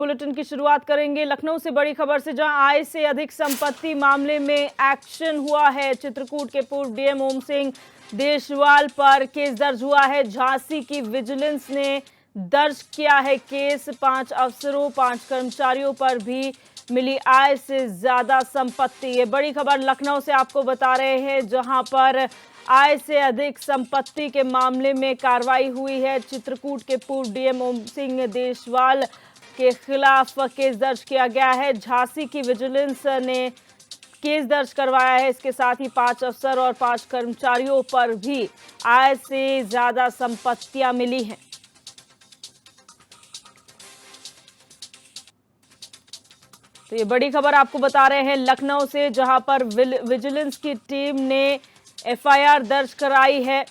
Bulletin की शुरुआत करेंगे लखनऊ से बड़ी खबर से, जहां आय से अधिक संपत्ति मामले में एक्शन हुआ है। चित्रकूट के पूर्व डीएम ओम सिंह देशवाल पर केस दर्ज हुआ है। झांसी की विजिलेंस ने दर्ज किया है केस। 5 अफसरों 5 कर्मचारियों पर भी मिली आय से ज्यादा संपत्ति। ये बड़ी खबर लखनऊ से आपको बता रहे हैं, जहां पर आय से अधिक संपत्ति के मामले में कार्रवाई हुई है। चित्रकूट के पूर्व डीएम ओम सिंह देशवाल के खिलाफ केस दर्ज किया गया है। झांसी की विजिलेंस ने केस दर्ज करवाया है। इसके साथ ही 5 अफसर और 5 कर्मचारियों पर भी आय से ज्यादा संपत्तियां मिली हैं। तो ये बड़ी खबर आपको बता रहे हैं लखनऊ से, जहां पर विजिलेंस की टीम ने एफआईआर दर्ज कराई है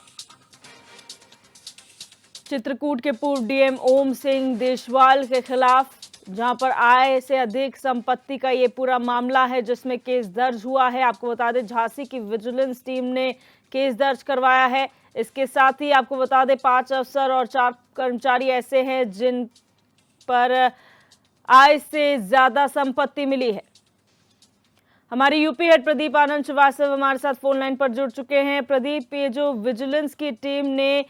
चित्रकूट के पूर्व डीएम ओम सिंह देशवाल के खिलाफ, जहां पर आय से अधिक संपत्ति का ये पूरा मामला है जिसमें केस दर्ज हुआ है। आपको बता दें झांसी की विजिलेंस टीम ने केस दर्ज करवाया है। इसके साथ ही आपको बता दें 5 अफसर और 4 कर्मचारी ऐसे हैं जिन पर आय से ज्यादा संपत्ति मिली है। हमारे यूपी हेड प्रदीप आनंद श्रीवास्तव हमारे साथ फोन लाइन पर जुड़ चुके हैं। प्रदीप, ये जो विजिलेंस की टीम ने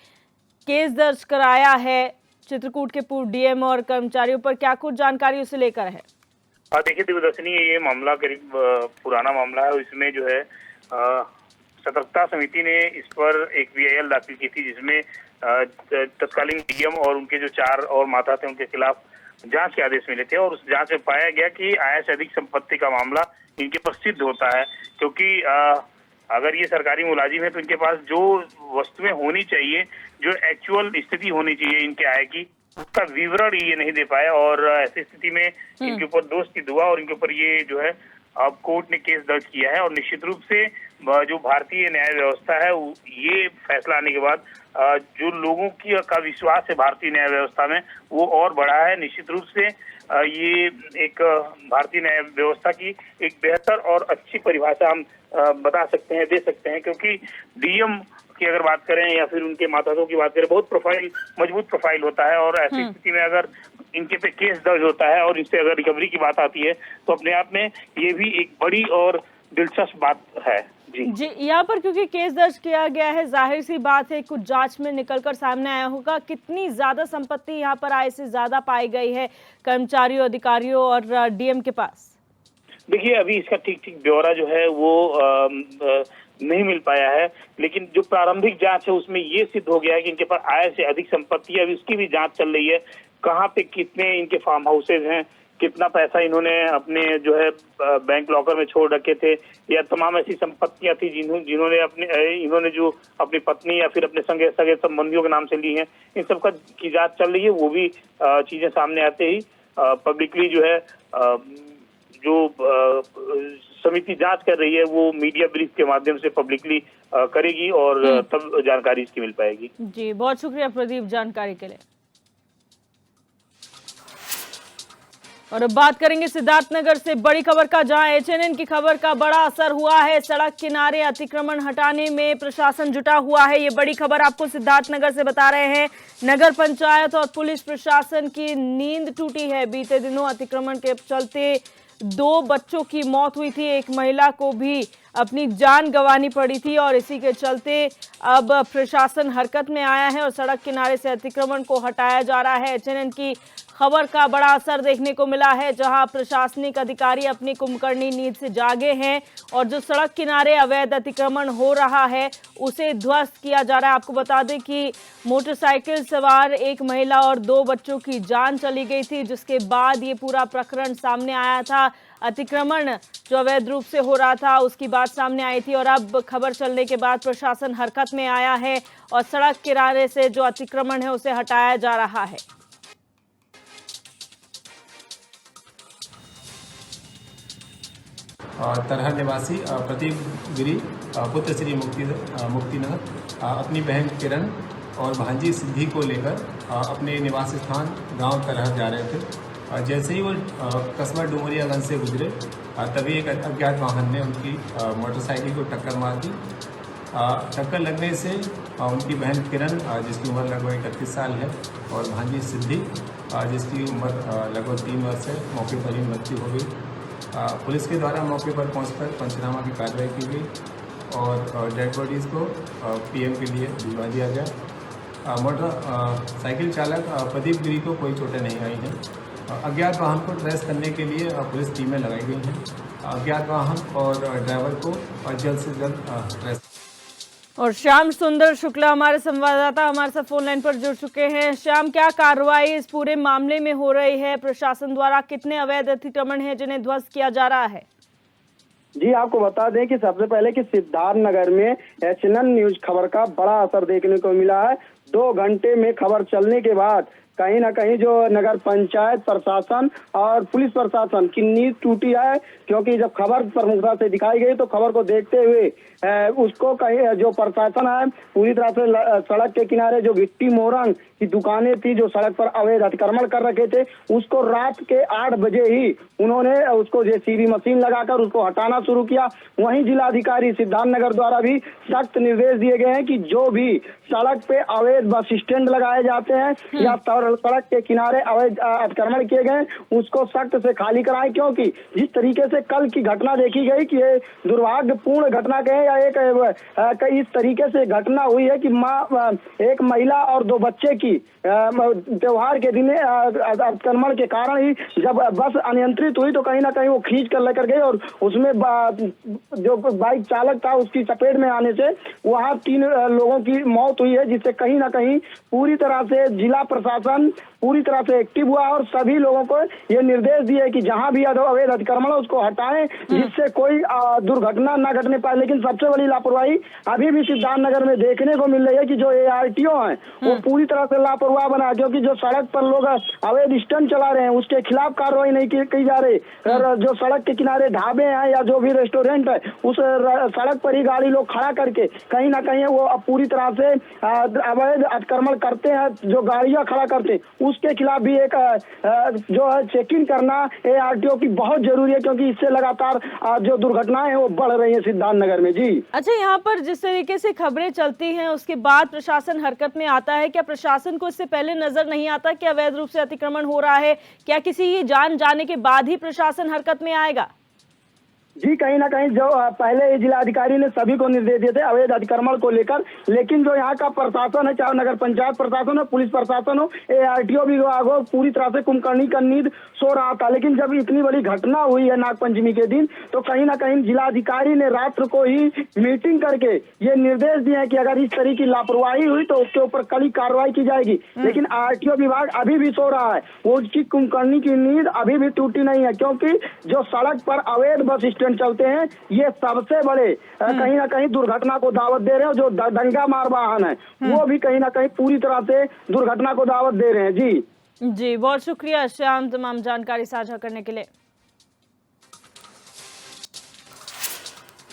केस दर्ज कराया है चित्रकूट के पूर्व डीएम और कर्मचारियों पर, क्या कुछ जानकारी उसे लेकर है? देखिए दिव्यदर्शनी, ये मामला करीब पुराना मामला है। इसमें जो है सतर्कता समिति ने इस पर एक वीआईएल दाखिल की थी, जिसमें तत्कालीन डीएम और उनके जो 4 और माता थे उनके खिलाफ जांच के आदेश मिले थे। और उस जांच में पाया गया कि आय से अधिक संपत्ति का मामला इनके पर सिद्ध होता है, क्योंकि अगर ये सरकारी मुलाजिम है तो इनके पास जो वस्तुएं होनी चाहिए, जो एक्चुअल स्थिति होनी चाहिए इनके आय की, उसका विवरण ये नहीं दे पाए। और ऐसी स्थिति में इनके ऊपर दोष की दुआ और इनके ऊपर ये जो है अब कोर्ट ने केस दर्ज किया है। और निश्चित रूप से जो भारतीय न्याय व्यवस्था है, ये फैसला आने के बाद जो लोगों की का विश्वास है भारतीय न्याय व्यवस्था में, वो और बढ़ा है। निश्चित रूप से ये एक भारतीय न्याय व्यवस्था की एक बेहतर और अच्छी परिभाषा हम बता सकते हैं, दे सकते हैं, क्योंकि डीएम की अगर बात करें या फिर उनके माताओं की बात करें, बहुत मजबूत प्रोफाइल होता है। और ऐसी स्थिति में अगर इनके पे केस दर्ज होता है और इससे अगर रिकवरी की बात आती है, तो अपने आप में ये भी एक बड़ी और दिलचस्प बात है। जी, यहाँ पर क्योंकि केस दर्ज किया गया है, जाहिर सी बात है कुछ जांच में निकलकर सामने आया होगा। कितनी ज्यादा संपत्ति यहाँ पर आय से ज्यादा पाई गई है कर्मचारियों, अधिकारियों और डीएम के पास? देखिए, अभी इसका ठीक ब्यौरा जो है वो नहीं मिल पाया है, लेकिन जो प्रारंभिक जांच है उसमें ये सिद्ध हो गया है कि इनके पास आय से अधिक संपत्ति है। अभी उसकी भी जांच चल रही है, कहाँ पे कितने इनके फार्म हाउसेज हैं, कितना पैसा इन्होंने अपने जो है बैंक लॉकर में छोड़ रखे थे, या तमाम ऐसी संपत्तियां थी इन्होंने जो अपनी पत्नी या फिर अपने सगे संबंधियों के नाम से ली हैं। इन सब का की जांच चल रही है। वो भी चीजें सामने आते ही पब्लिकली जो है जो समिति जांच कर रही है, वो मीडिया ब्रीफ के माध्यम से पब्लिकली करेगी और तब जानकारी इसकी मिल पाएगी। जी, बहुत शुक्रिया प्रदीप जानकारी के लिए। और अब बात करेंगे सिद्धार्थनगर से बड़ी खबर का, जहां एचएनएन की खबर का बड़ा असर हुआ है। सड़क किनारे अतिक्रमण हटाने में प्रशासन जुटा हुआ है। ये बड़ी खबर आपको सिद्धार्थनगर से बता रहे हैं। नगर पंचायत और पुलिस प्रशासन की नींद टूटी है। बीते दिनों अतिक्रमण के चलते 2 बच्चों की मौत हुई थी, एक महिला को भी अपनी जान गंवानी पड़ी थी। और इसी के चलते अब प्रशासन हरकत में आया है और सड़क किनारे से अतिक्रमण को हटाया जा रहा है। एचएनएन की खबर का बड़ा असर देखने को मिला है, जहां प्रशासनिक अधिकारी अपनी कुंभकर्णी नींद से जागे हैं और जो सड़क किनारे अवैध अतिक्रमण हो रहा है उसे ध्वस्त किया जा रहा है। आपको बता दें कि मोटरसाइकिल सवार एक महिला और 2 बच्चों की जान चली गई थी, जिसके बाद ये पूरा प्रकरण सामने आया था। अतिक्रमण जो अवैध रूप से हो रहा था उसकी बात सामने आई थी और अब खबर चलने के बाद प्रशासन हरकत में आया है और सड़क किनारे से जो अतिक्रमण है उसे हटाया जा रहा है। तरहर निवासी प्रदीप गिरी पुत्र श्री मुक्तिनगर अपनी बहन किरण और भांजी सिद्धि को लेकर अपने निवास स्थान गांव तरहर जा रहे थे। जैसे ही वो कस्बा डुमरियागंज से गुजरे, तभी एक अज्ञात वाहन ने उनकी मोटरसाइकिल को टक्कर मार दी। टक्कर लगने से उनकी बहन किरण, जिसकी उम्र लगभग 31 साल है, और भांजी सिद्धि जिसकी उम्र लगभग 3 वर्ष है, मौके पर ही मृत्यु हो गई। पुलिस के द्वारा मौके पर पहुंचकर पंचनामा की कार्रवाई की गई और डेड बॉडीज़ को पीएम के लिए भिजवा दिया गया। मोटर साइकिल चालक प्रदीप गिरी को कोई चोटें नहीं आई हैं। अज्ञात वाहन को ट्रेस करने के लिए पुलिस टीमें लगाई गई हैं। अज्ञात वाहन और ड्राइवर को जल्द से जल्द ट्रेस। और श्याम सुंदर शुक्ला हमारे संवाददाता हमारे साथ फोन लाइन पर जुड़ चुके हैं। श्याम, क्या कार्रवाई इस पूरे मामले में हो रही है? प्रशासन द्वारा कितने अवैध अतिक्रमण हैं जिन्हें ध्वस्त किया जा रहा है? जी, आपको बता दें कि सबसे पहले कि सिद्धार्थनगर में HNN न्यूज खबर का बड़ा असर देखने को मिला है। 2 घंटे में खबर चलने के बाद कहीं ना कहीं जो नगर पंचायत प्रशासन और पुलिस प्रशासन की नींद टूटी है, क्योंकि जब खबर प्रमुखता से दिखाई गई तो खबर को देखते हुए उसको कहीं जो प्रशासन है पूरी तरह से सड़क के किनारे जो गिट्टी मोरंग की दुकानें थी जो सड़क पर अवैध अतिक्रमण कर रखे थे, उसको रात के 8 बजे ही उन्होंने उसको JCB मशीन लगाकर उसको हटाना शुरू किया। वहीं जिलाधिकारी सिद्धार्थनगर द्वारा भी सख्त निर्देश दिए गए हैं कि जो भी सड़क पे अवैध बस स्टैंड लगाए जाते हैं या सड़क के किनारे अवैध अतिक्रमण किए गए उसको सख्त से खाली कराएं, क्योंकि जिस तरीके से कल की घटना देखी गई कि ये दुर्भाग्यपूर्ण घटना कहें या एक इस तरीके से घटना हुई है कि एक महिला और 2 बच्चे की त्योहार के दिन अतिक्रमण के कारण ही जब बस अनियंत्रित हुई तो कहीं ना कहीं वो खींच कर लेकर गई और उसमें जो बाइक चालक था उसकी चपेट में आने से वहां 3 लोगों की मौत हुई है, जिससे कहीं ना कहीं पूरी तरह से जिला प्रशासन पूरी तरह से एक्टिव हुआ और सभी लोगों को ये निर्देश दिए कि जहां भी अवैध अतिक्रमण उसको हटाएं जिससे कोई दुर्घटना न घटने पाए। लेकिन सबसे बड़ी लापरवाही अभी भी सिद्धार्थनगर में देखने को मिल रही है कि जो ARTO है वो पूरी तरह से लापरवाह बना, क्योंकि जो सड़क पर लोग अवैध स्टैंड चला रहे हैं उसके खिलाफ कार्रवाई नहीं की जा रही। और जो सड़क के किनारे ढाबे हैं या जो भी रेस्टोरेंट है उस सड़क पर ही गाड़ी लोग खड़ा करके कहीं ना कहीं वो पूरी तरह से अवैध अतिक्रमण करते हैं, जो गाड़ियां खड़ा करते हैं उसके खिलाफ भी एक जो है चेकिंग करना ARTO की बहुत जरूरी है, क्योंकि इससे लगातार जो दुर्घटनाएं हैं वो बढ़ रही है सिद्धार्थनगर में। जी अच्छा, यहाँ पर जिस तरीके से खबरें चलती हैं उसके बाद प्रशासन हरकत में आता है, क्या प्रशासन को इससे पहले नजर नहीं आता कि अवैध रूप से अतिक्रमण हो रहा है? क्या किसी जान जाने के बाद ही प्रशासन हरकत में आएगा? जी, कहीं ना कहीं जो पहले जिलाधिकारी ने सभी को निर्देश दिए थे अवैध अतिक्रमण को लेकर, लेकिन जो यहाँ का प्रशासन है, चाहे नगर पंचायत प्रशासन हो, पुलिस प्रशासन हो, ARTO विभाग हो, पूरी तरह से कुंभकर्णी का नींद सो रहा था। लेकिन जब इतनी बड़ी घटना हुई है नागपंचमी के दिन तो कहीं ना कहीं जिलाधिकारी ने रात्र को ही मीटिंग करके ये निर्देश दिए हैं कि अगर इस तरह की लापरवाही हुई तो उसके ऊपर कड़ी कार्रवाई की जाएगी। लेकिन ARTO विभाग अभी भी सो रहा है, वो उसकी कुंभकर्णी की नींद अभी भी टूटी नहीं है, क्योंकि जो सड़क पर अवैध बस स्टैंड चलते हैं ये सबसे बड़े कहीं ना कहीं दुर्घटना को दावत दे रहे हैं। जो दंगा मार वाहन है वो भी कहीं ना कहीं पूरी तरह से दुर्घटना को दावत दे रहे हैं। जी, बहुत शुक्रिया श्याम तमाम जानकारी साझा करने के लिए।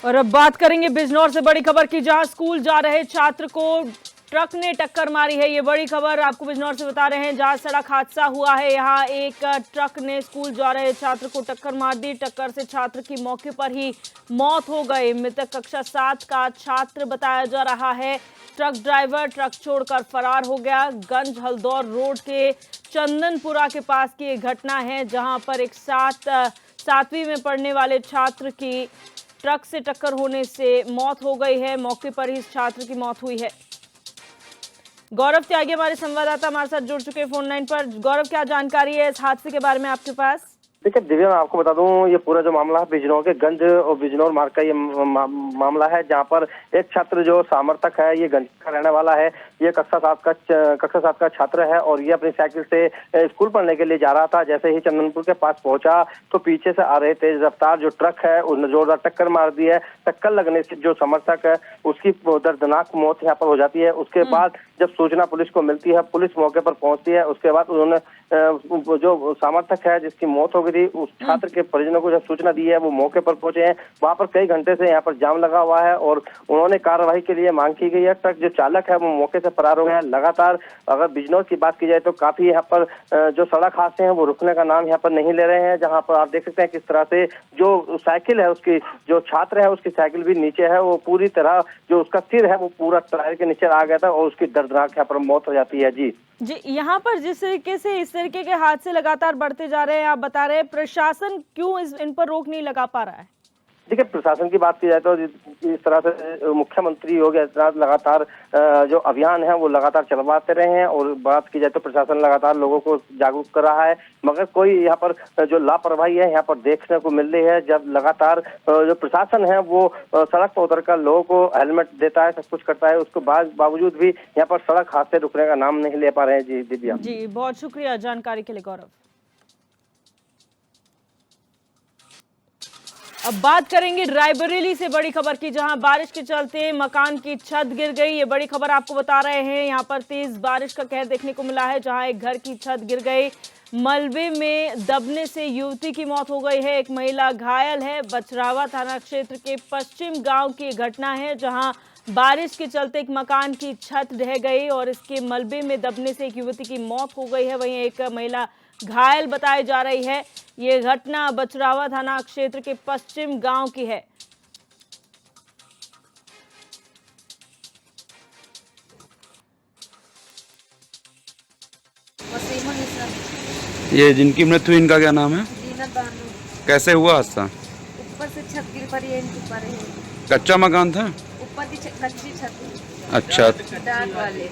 और अब बात करेंगे बिजनौर से बड़ी खबर की, जहां स्कूल जा रहे छात्र को ट्रक ने टक्कर मारी है। ये बड़ी खबर आपको बिजनौर से बता रहे हैं, जहां सड़क हादसा हुआ है। यहाँ एक ट्रक ने स्कूल जा रहे छात्र को टक्कर मार दी। टक्कर से छात्र की मौके पर ही मौत हो गई। मृतक कक्षा 7 का छात्र बताया जा रहा है। ट्रक ड्राइवर ट्रक छोड़कर फरार हो गया। गंज हल्दौर रोड के चंदनपुरा के पास की एक घटना है, जहां पर एक 7वीं में पढ़ने वाले छात्र की ट्रक से टक्कर होने से मौत हो गई है। मौके पर ही इस छात्र की मौत हुई है। गौरव त्यागी हमारे संवाददाता हमारे साथ जुड़ चुके हैं फोन लाइन पर। गौरव, क्या जानकारी है इस हादसे के बारे में आपके पास? देखिए दिव्या, मैं आपको बता दूं ये पूरा जो मामला है बिजनौर के गंज और बिजनौर मार्ग का ये मामला है, जहां पर एक छात्र जो सामर्थक है ये गंज का रहने वाला है। ये कक्षा 7 का छात्र है और ये अपनी साइकिल से स्कूल पढ़ने के लिए जा रहा था। जैसे ही चंदनपुर के पास पहुंचा तो पीछे से आ रहे तेज रफ्तार जो ट्रक है उसने जोरदार टक्कर मार दी है। टक्कर लगने से जो समर्थक है उसकी दर्दनाक मौत यहाँ पर हो जाती है। उसके बाद जब सूचना पुलिस को मिलती है, पुलिस मौके पर पहुंचती है। उसके बाद उन्होंने जो समर्थक है जिसकी मौत हो गई थी उस छात्र के परिजनों को जब सूचना दी है वो मौके पर पहुंचे हैं। वहां पर कई घंटे से यहाँ पर जाम लगा हुआ है और उन्होंने कार्रवाई के लिए मांग की गई है। ट्रक जो चालक है वो मौके से से फरार हो गए हैं। लगातार अगर बिजनौर की बात की जाए तो काफी यहाँ पर जो सड़क हादसे हैं वो रुकने का नाम यहाँ पर नहीं ले रहे हैं, जहाँ पर आप देख सकते हैं किस तरह से जो साइकिल है उसकी, जो छात्र है उसकी साइकिल भी नीचे है, वो पूरी तरह जो उसका सिर है वो पूरा टायर के नीचे आ गया था और उसकी दर्दनाक यहाँ पर मौत हो जाती है। जी यहाँ पर जिस तरीके से इस तरीके के हादसे लगातार बढ़ते जा रहे हैं, आप बता रहे हैं प्रशासन क्यों इन पर रोक नहीं लगा पा रहा है? देखिए, प्रशासन की बात की जाए तो इस तरह से मुख्यमंत्री योगी आदित्यनाथ लगातार जो अभियान है वो लगातार चलवाते रहे हैं, और बात की जाए तो प्रशासन लगातार लोगों को जागरूक कर रहा है, मगर कोई यहाँ पर जो लापरवाही है यहाँ पर देखने को मिल रही है। जब लगातार जो प्रशासन है वो सड़क पर उतरकर लोगों को हेलमेट देता है, सब कुछ करता है, उसके बावजूद भी यहाँ पर सड़क हादसे रुकने का नाम नहीं ले पा रहे हैं। जी दिव्या जी, बहुत शुक्रिया जानकारी के लिए गौरव। अब बात करेंगे रायबरेली से बड़ी खबर की, जहां बारिश के चलते मकान की छत गिर गई। ये बड़ी खबर आपको बता रहे हैं। यहां पर तेज बारिश का कहर देखने को मिला है, जहां एक घर की छत गिर गई। मलबे में दबने से युवती की मौत हो गई है, एक महिला घायल है। बछरावा थाना क्षेत्र के पश्चिम गांव की घटना है, जहां बारिश के चलते एक मकान की छत ढह गई और इसके मलबे में दबने से एक युवती की मौत हो गई है। वहीं एक महिला घायल बताई जा रही है। ये घटना बछरावा थाना क्षेत्र के पश्चिम गांव की है। ये जिनकी मृत्यु हुई इनका क्या नाम है? जीनत बानो। कैसे हुआ हादसा? ऊपर से छत गिर पड़ी है इनके ऊपर है। कच्चा मकान था? ऊपर की कच्ची छत। अच्छा, डाल वाले।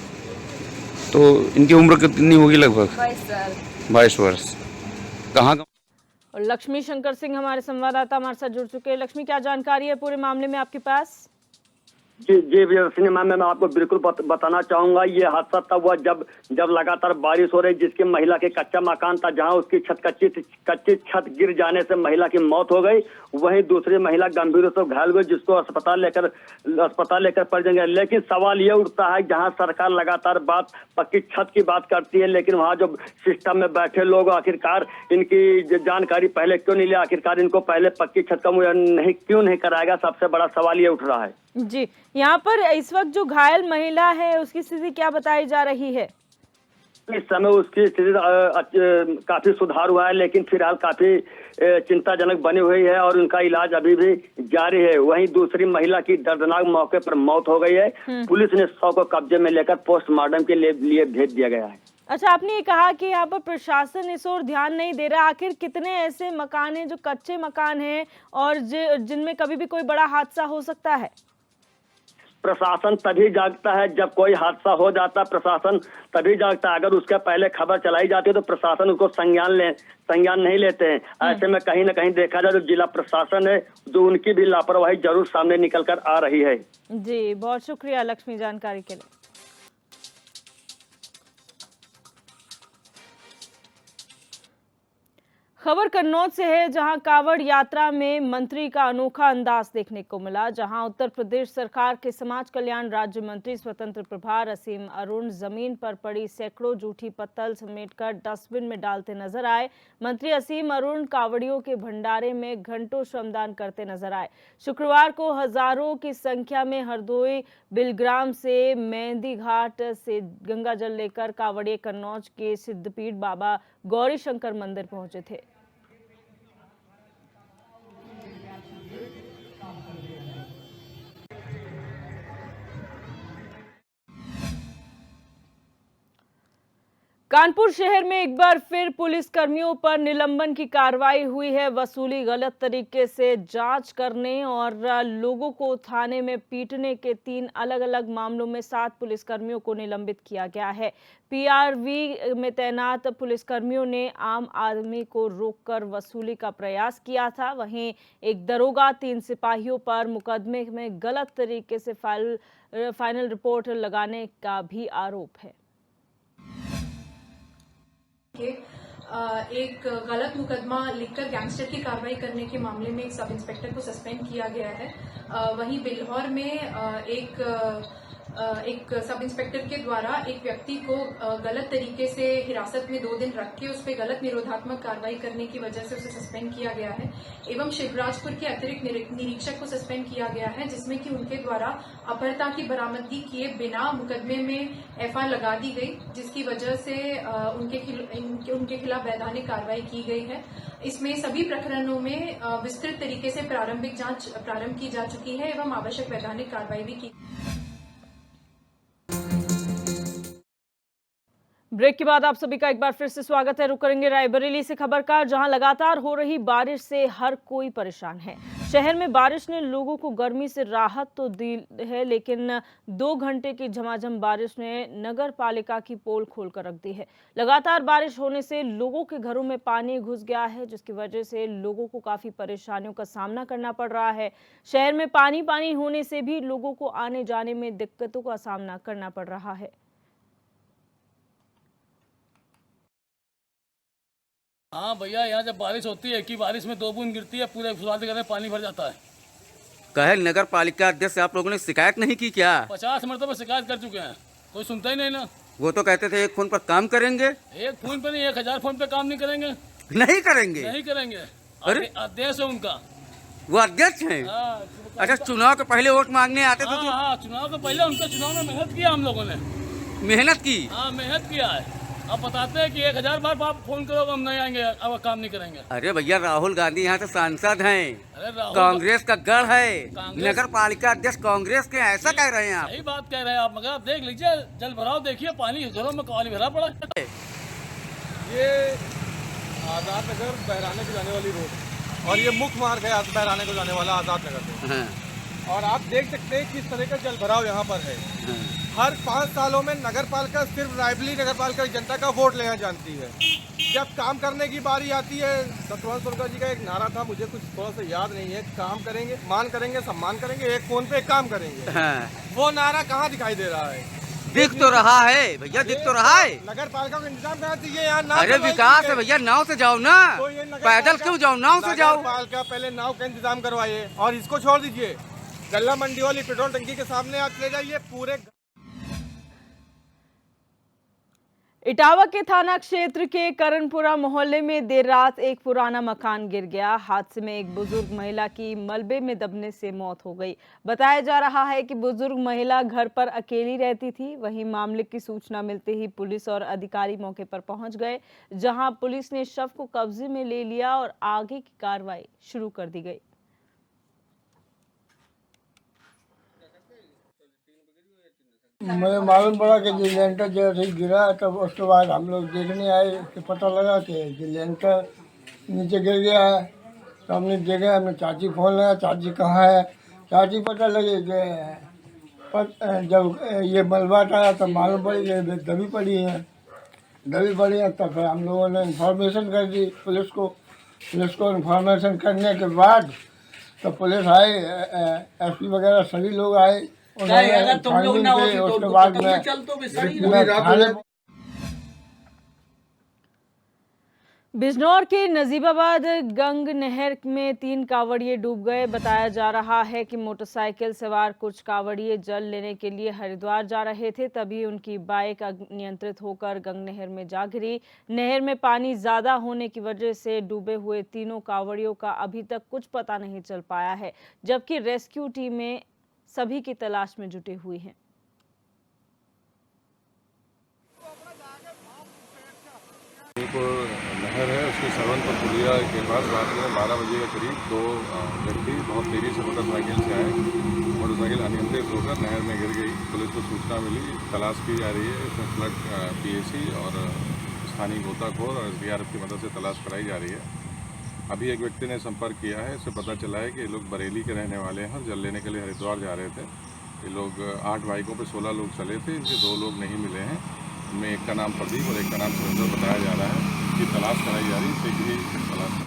तो इनकी उम्र कितनी होगी? लगभग 22 साल। 22 वर्ष। कहाँ? और लक्ष्मी शंकर सिंह हमारे संवाददाता हमारे साथ जुड़ चुके हैं। लक्ष्मी, क्या जानकारी है पूरे मामले में आपके पास? जी सिनेमा में मैं आपको बिल्कुल बताना चाहूंगा। ये हादसा तब हुआ जब लगातार बारिश हो रही, जिसके महिला के कच्चा मकान था, जहां उसकी कच्ची छत गिर जाने से महिला की मौत हो गई। वहीं दूसरी महिला गंभीर रूप से घायल हुई, जिसको अस्पताल लेकर पड़ जाएंगे। लेकिन सवाल ये उठता है, जहां सरकार लगातार पक्की छत की बात करती है, लेकिन वहां जो सिस्टम में बैठे लोग आखिरकार इनकी जानकारी पहले क्यों नहीं लिया? आखिरकार इनको पहले पक्की छत का क्यों नहीं कराएगा? सबसे बड़ा सवाल ये उठ रहा है। जी, यहाँ पर इस वक्त जो घायल महिला है उसकी स्थिति क्या बताई जा रही है? इस समय उसकी स्थिति काफी सुधार हुआ है, लेकिन फिलहाल काफी चिंताजनक बनी हुई है और उनका इलाज अभी भी जारी है। वहीं दूसरी महिला की दर्दनाक मौके पर मौत हो गई है। पुलिस ने शव को कब्जे में लेकर पोस्टमार्टम के लिए भेज दिया गया है। अच्छा, आपने ये कहा कि यहाँ पर प्रशासन इस ओर ध्यान नहीं दे रहा। आखिर कितने ऐसे मकान हैं जो कच्चे मकान हैं और जिनमें कभी भी कोई बड़ा हादसा हो सकता है? प्रशासन तभी जागता है जब कोई हादसा हो जाता है। प्रशासन तभी जागता है, अगर उसके पहले खबर चलाई जाती है तो प्रशासन उसको संज्ञान नहीं लेते हैं। ऐसे में कहीं ना कहीं देखा जाए तो जिला प्रशासन है जो उनकी भी लापरवाही जरूर सामने निकल कर आ रही है। जी, बहुत शुक्रिया लक्ष्मी जानकारी के लिए। खबर कन्नौज से है, जहां कांवड़ यात्रा में मंत्री का अनोखा अंदाज देखने को मिला। जहां उत्तर प्रदेश सरकार के समाज कल्याण राज्य मंत्री स्वतंत्र प्रभार असीम अरुण जमीन पर पड़ी सैकड़ों जूठी पत्तल समेटकर डस्टबिन में डालते नजर आए। मंत्री असीम अरुण कांवड़ियों के भंडारे में घंटों श्रमदान करते नजर आए। शुक्रवार को हजारों की संख्या में हरदोई बिलग्राम से मेहंदी घाट से गंगा जल लेकर कांवड़िए कन्नौज के सिद्धपीठ बाबा गौरी शंकर मंदिर पहुंचे थे। कानपुर शहर में एक बार फिर पुलिस कर्मियों पर निलंबन की कार्रवाई हुई है। वसूली, गलत तरीके से जांच करने और लोगों को थाने में पीटने के 3 अलग अलग मामलों में 7 पुलिसकर्मियों को निलंबित किया गया है। पीआरवी में तैनात पुलिसकर्मियों ने आम आदमी को रोककर वसूली का प्रयास किया था। वहीं एक दरोगा 3 सिपाहियों पर मुकदमे में गलत तरीके से फाइनल रिपोर्ट लगाने का भी आरोप है। एक गलत मुकदमा लिखकर गैंगस्टर की कार्रवाई करने के मामले में एक सब इंस्पेक्टर को सस्पेंड किया गया है। वहीं बिल्हौर में एक एक सब इंस्पेक्टर के द्वारा एक व्यक्ति को गलत तरीके से हिरासत में 2 दिन रख के उस पर गलत निरोधात्मक कार्रवाई करने की वजह से उसे सस्पेंड किया गया है एवं शिवराजपुर के अतिरिक्त निरीक्षक को सस्पेंड किया गया है, जिसमें कि उनके द्वारा अपहृता की बरामदगी किए बिना मुकदमे में एफआईआर लगा दी गई, जिसकी वजह से उनके खिलाफ वैधानिक कार्रवाई की गई है। इसमें सभी प्रकरणों में विस्तृत तरीके से प्रारंभिक जांच प्रारंभ की जा चुकी है एवं आवश्यक वैधानिक कार्रवाई भी की। ब्रेक के बाद आप सभी का एक बार फिर से स्वागत है। रुक करेंगे रायबरेली से खबर का, जहां लगातार हो रही बारिश से हर कोई परेशान है। शहर में बारिश ने लोगों को गर्मी से राहत तो दी है, लेकिन 2 घंटे की झमाझम बारिश ने नगर पालिका की पोल खोलकर रख दी है। लगातार बारिश होने से लोगों के घरों में पानी घुस गया है, जिसकी वजह से लोगों को काफी परेशानियों का सामना करना पड़ रहा है। शहर में पानी होने से भी लोगों को आने जाने में दिक्कतों का सामना करना पड़ रहा है। हाँ भैया, यहाँ जब बारिश होती है कि बारिश में 2 बूंद गिरती है पूरे फुलवारी में पानी भर जाता है। कहे नगर पालिका अध्यक्ष से आप लोगों ने शिकायत नहीं की क्या? 50 मरतबा शिकायत कर चुके हैं, कोई सुनता ही नहीं ना। वो तो कहते थे 1 फोन पर काम करेंगे। 1 फोन पे नहीं, 1000 फोन पे काम नहीं करेंगे। नहीं करेंगे? नहीं करेंगे। अरे अध्यक्ष है उनका। वो अध्यक्ष है? अच्छा, चुनाव के पहले वोट मांगने आते थे? हाँ, चुनाव के पहले उनका चुनाव में मेहनत किया हम लोगों ने। मेहनत की? हाँ, मेहनत किया है। अब बताते हैं कि 1000 बार आप फोन करो, हम नहीं आएंगे, अब काम नहीं करेंगे। अरे भैया, राहुल गांधी यहाँ से सांसद हैं, अरे कांग्रेस का गढ़ है, नगर पालिका अध्यक्ष कांग्रेस के, ऐसा कह रहे हैं आप? सही बात कह रहे हैं आप, मगर आप देख लीजिए जल भराव देखिए, पानी घरों में पानी भरा पड़ा है। ये आजाद नगर बहराने को जाने वाली रोड और ये मुख्य मार्ग है बहराने को जाने वाला आजाद नगर से। और आप देख सकते हैं किस तरह का जल भराव यहाँ पर है। हर 5 सालों में नगर पालिका सिर्फ रायबरेली नगर पालिका जनता का वोट लेना जानती है। जब काम करने की बारी आती है, सतवंत सोनकर जी का एक नारा था, मुझे कुछ थोड़ा सा याद नहीं है, काम करेंगे, मान करेंगे, सम्मान करेंगे, 1 फोन पे काम करेंगे। वो नारा कहाँ दिखाई दे रहा है? दिख तो रहा है भैया, दिख तो रहा है। नगर पालिका को इंतजाम करना चाहिए यहाँ। अरे विकास है भैया, नाव से जाओ ना, पैदल क्यों जाओ, नाव से जाओ। पालिका पहले नाव का इंतजाम करवाइए और इसको छोड़ दीजिए। गल्ला मंडी वाली पेट्रोल टंकी के सामने आप ले जाइए पूरे। इटावा के थाना क्षेत्र के करणपुरा मोहल्ले में देर रात एक पुराना मकान गिर गया। हादसे में एक बुजुर्ग महिला की मलबे में दबने से मौत हो गई। बताया जा रहा है कि बुजुर्ग महिला घर पर अकेली रहती थी। वहीं मामले की सूचना मिलते ही पुलिस और अधिकारी मौके पर पहुंच गए, जहां पुलिस ने शव को कब्जे में ले लिया और आगे की कार्रवाई शुरू कर दी गई। मुझे मालूम पड़ा कि जो लेंटर जैसे गिरा, तब उसके बाद हम लोग देखने आए कि पता लगा कि लेंटर नीचे गिर गया है। तो हमने देखा, हमने चाची फोन लगाया, चाची कहाँ है? चाची पता लगे कि जब ये मलबा आया तब मालूम पड़ी कि दबी पड़ी है। तब फिर हम लोगों ने इंफॉर्मेशन कर दी पुलिस को इंफॉर्मेशन करने के बाद तो पुलिस आए, एसपी वगैरह सभी लोग आए। अगर तुम लोग ना होती तो उसके बाद में चल तो भी बिजनौर के नजीबाबाद गंग नहर में 3 कावड़िए डूब गए। बताया जा रहा है कि मोटरसाइकिल सवार कुछ कावड़िए जल लेने के लिए हरिद्वार जा रहे थे, तभी उनकी बाइक अनियंत्रित होकर गंग नहर में जा गिरी। नहर में पानी ज्यादा होने की वजह से डूबे हुए तीनों कावड़ियों का अभी तक कुछ पता नहीं चल पाया है, जबकि रेस्क्यू टीमें सभी की तलाश में जुटी हुई हैं। एक नहर है, उसके सरवनपुर पुलिया के पास रात में 12 बजे के करीब 2 व्यक्ति बहुत तेजी से मोटरसाइकिल से आए। मोटरसाइकिल अनियंत्रित होकर नहर में गिर गई। पुलिस को सूचना मिली, तलाश की जा रही है। इसमें फ्लड पीएसी और स्थानीय गोताखोर और SDRF की मदद से तलाश कराई जा रही है। अभी एक व्यक्ति ने संपर्क किया है, इससे पता चला है कि ये लोग बरेली के रहने वाले हैं और जल लेने के लिए हरिद्वार जा रहे थे। ये लोग 8 बाइकों पर 16 लोग चले थे, इनके 2 लोग नहीं मिले हैं। इनमें एक का नाम प्रदीप और एक का नाम सुरेंद्र बताया जा रहा है। इसकी तलाश कराई जा रही है, शीघ्र ही तलाश।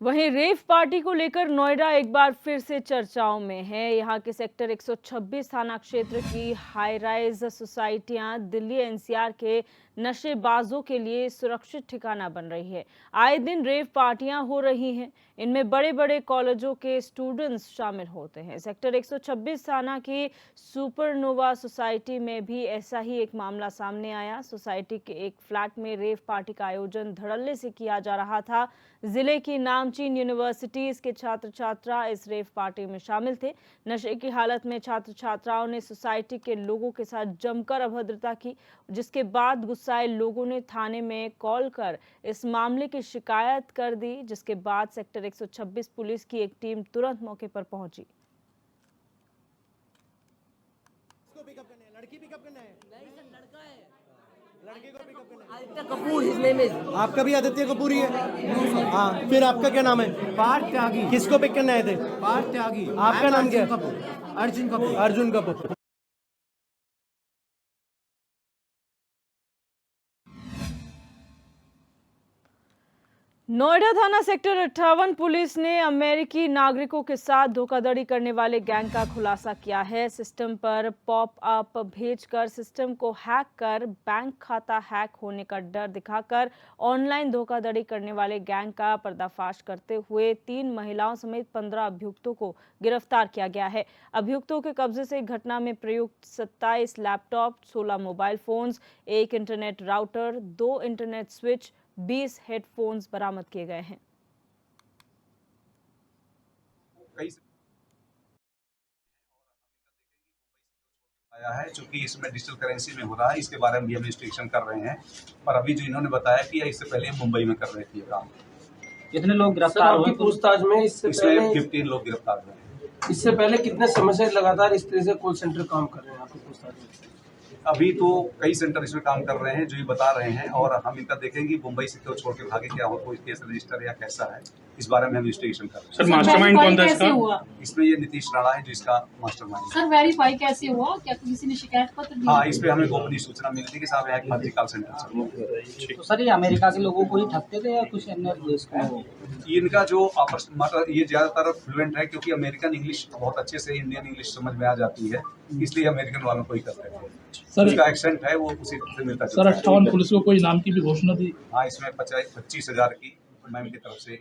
वहीं रेव पार्टी को लेकर नोएडा एक बार फिर से चर्चाओं में है। यहां के सेक्टर 126 थाना क्षेत्र की हाई राइज सोसाइटियां दिल्ली NCR के नशेबाजों के लिए सुरक्षित ठिकाना बन रही है। आए दिन रेव पार्टियां हो रही हैं, इनमें बड़े बड़े कॉलेजों के स्टूडेंट्स शामिल होते हैं। सेक्टर 126 थाना की सुपरनोवा सोसाइटी में भी ऐसा ही एक मामला सामने आया। सोसाइटी के एक फ्लैट में रेव पार्टी का आयोजन धड़ल्ले से किया जा रहा था। जिले की नामचीन यूनिवर्सिटीज के छात्र छात्रा इस रेव पार्टी में शामिल थे। नशे की हालत में छात्र छात्राओं ने सोसाइटी के लोगों के साथ जमकर अभद्रता की, जिसके बाद गुस्साए लोगों ने थाने में कॉल कर इस मामले की शिकायत कर दी, जिसके बाद सेक्टर 126 पुलिस की एक टीम तुरंत मौके पर पहुंची। लड़की पिकअप करना है? नहीं सर, लड़का है। लड़के को पिकअप करना है? Aditya Kapoor, his name is। आपका भी आदित्य कपूर ही है? हाँ, फिर आपका क्या नाम है? पार्थ त्यागी। किसको पिक करने आए थे? पार्थ त्यागी। आपका नाम क्या है? अर्जुन कपूर। अर्जुन कपूर। नोएडा थाना सेक्टर 58 पुलिस ने अमेरिकी नागरिकों के साथ धोखाधड़ी करने वाले गैंग का खुलासा किया है। सिस्टम पर पॉप अप भेजकर सिस्टम को हैक कर बैंक खाता हैक होने का डर दिखाकर ऑनलाइन धोखाधड़ी करने वाले गैंग का पर्दाफाश करते हुए 3 महिलाओं समेत 15 अभियुक्तों को गिरफ्तार किया गया है। अभियुक्तों के कब्जे से घटना में प्रयुक्त 27 laptop, 16 mobile phones, 1 internet router, 2 internet switch, 20 headphones बरामद किए गए हैं। आया है चूंकि इसमें डिजिटल करेंसी में हो रहा है, इसके बारे में भी हम इन्वेस्टिगेशन कर रहे हैं। पर अभी जो इन्होंने बताया कि इससे पहले मुंबई में कर रहे थे ये काम। कितने लोग गिरफ्तार हुए पूछताछ में? इसमें 15 लोग गिरफ्तार हुए हैं। इससे पहले कितने समय से लगातार इस तरह से कॉल सेंटर काम कर रहे हैं आपकी पूछताछ में? अभी तो कई सेंटर इसमें काम कर रहे हैं जो ये बता रहे हैं, और हम इनका देखेंगे मुंबई से क्यों छोड़ के भागे, क्या हो, कोई केस रजिस्टर या कैसा है, इस बारे में हम इन्वेस्टिगेशन कर रहे हैं। सर मास्टरमाइंड कौन था इसका? इसमें ये नीतीश राणा है जो इसका मास्टरमाइंड। सर वेरीफाई कैसे हुआ? क्या किसी ने शिकायत पत्र दिया? हाँ, इस पे हमें गोपनीय सूचना मिली थी कि साहब यहाँ एक फर्जी कॉल सेंटर चल। तो सर ये अमेरिका के लोगों को ही ठगते थे या कुछ अन्य देश को? इनका जो आपस मतलब ये ज्यादातर फ्लुएंट है, क्योंकि अमेरिकन इंग्लिश बहुत अच्छे से इंडियन इंग्लिश समझ में आ जाती है, इसलिए अमेरिकन वालों को ही करते हैं। सर इसका एक्सेंट है वो उसी से मिलता है। सर 58 पुलिस को कोई नाम की भी घोषणा दी? हाँ, इसमें 25,000 की मैम की तरफ से